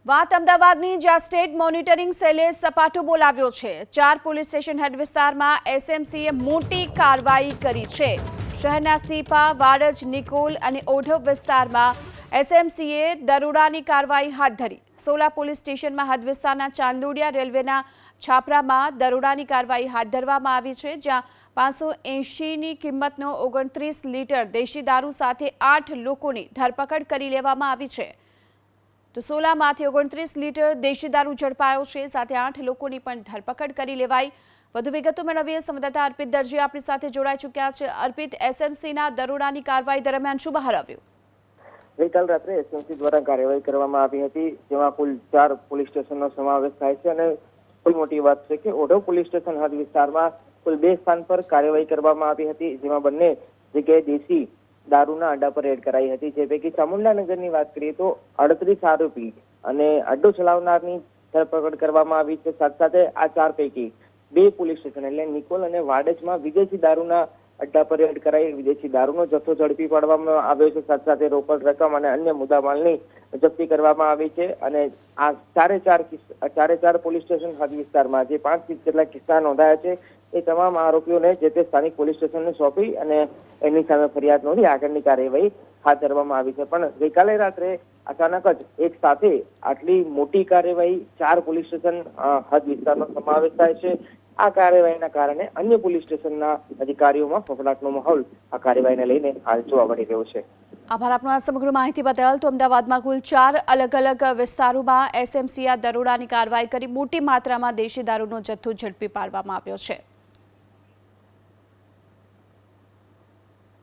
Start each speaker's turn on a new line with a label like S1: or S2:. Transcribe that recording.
S1: વાત અમદાવાદની જ્યાં સ્ટેટ મોનિટરિંગ સેલે સપાટો બોલાવ્યો છે। 4 પોલીસ સ્ટેશન હદ વિસ્તારમાં એસએમસીએ મોટી કાર્યવાહી કરી છે। શહેરના સીપા, વાડજ, નિકોલ અને ઓઢવ વિસ્તારમાં એસએમસીએ દરોડાની કાર્યવાહી હાથ ધરી। સોલા પોલીસ સ્ટેશનમાં હદ વિસ્તારના ચાંદલોડિયા રેલવેના છાપરામાં દરોડાની કાર્યવાહી હાથ ધરવામાં આવી છે, જ્યાં 580ની કિંમતનો 29 લીટર દેશી દારૂ સાથે 8 લોકોની ધરપકડ કરી લેવામાં આવી છે। તો સોલામાંથી 29 લીટર દેશી દારૂ ઝડપાયો છે, સાથે 8 લોકોની પણ ધરપકડ કરી લેવાઈ। વધુ વિગતો મેળવીએ સંવાદદાતા અર્પિત દરજી આપણી સાથે જોડાઈ ચૂક્યા છે। અર્પિત, એસએમસીના દરોડાની કાર્યવાહી દરમિયાન શું બહાર આવ્યું?
S2: ગઈકાલ રાત્રે એસએમસી દ્વારા કાર્યવાહી કરવામાં આવી હતી, જેમાં કુલ 4 પોલીસ સ્ટેશનનો સમાવેશ થાય છે અને કોઈ મોટી વાત છે કે ઓઢવ પોલીસ સ્ટેશન હદ વિસ્તારમાં કુલ 2 સ્થાન પર કાર્યવાહી કરવામાં આવી હતી, જેમાં બંને જગ્યાએ દેશી દારૂના અડ્ડા પર રેડ કરાઈ હતી। જે પૈકી ચામુંડાનગરની વાત કરીએ તો 38 આરોપી અને અડ્ડો ચલાવનારની ધરપકડ કરવામાં આવી છે। સાથે સાથે આ 4 પૈકી 2 પોલીસ સ્ટેશન એટલે નિકોલ અને વાડજમાં વિદેશી દારૂના અડ્ડા પર રેડ કરાઈ વિદેશી દારૂનો જથ્થો ઝડપી પાડવામાં આવ્યો છે। સાથે સાથે રોકડ રકમ અને અન્ય મુદ્દામાલની જપ્તી કરવામાં આવી છે અને આ ચારે પોલીસ સ્ટેશન હદ વિસ્તારમાં જે 5 જેટલા કિસ્સા નોંધાયા છે એ તમામ આરોપીઓને જે તે સ્થાનિક પોલીસ સ્ટેશનને સોંપી અને એની સામે ફરિયાદ નોંધી આગળની કાર્યવાહી હાથ ધરવામાં આવી છે। પણ ગઈકાલે રાત્રે અચાનક જ એક સાથે આટલી મોટી કાર્યવાહી 4 પોલીસ સ્ટેશન હદ વિસ્તારનો સમાવેશ થાય છે। આ કાર્યવાહીના કારણે અન્ય પોલીસ સ્ટેશનના અધિકારીઓમાં ફફડાટનો માહોલ આ કાર્યવાહીને લઈને હાલ જોવા મળી રહ્યો છે।
S1: આભાર આપનો આ સમગ્ર માહિતી બદલ। તો અમદાવાદમાં કુલ 4 અલગ અલગ વિસ્તારોમાં એસએમસીએ દરોડાની કાર્યવાહી કરી મોટી માત્રામાં દેશી દારૂનો જથ્થો ઝડપી પાડવામાં આવ્યો છે।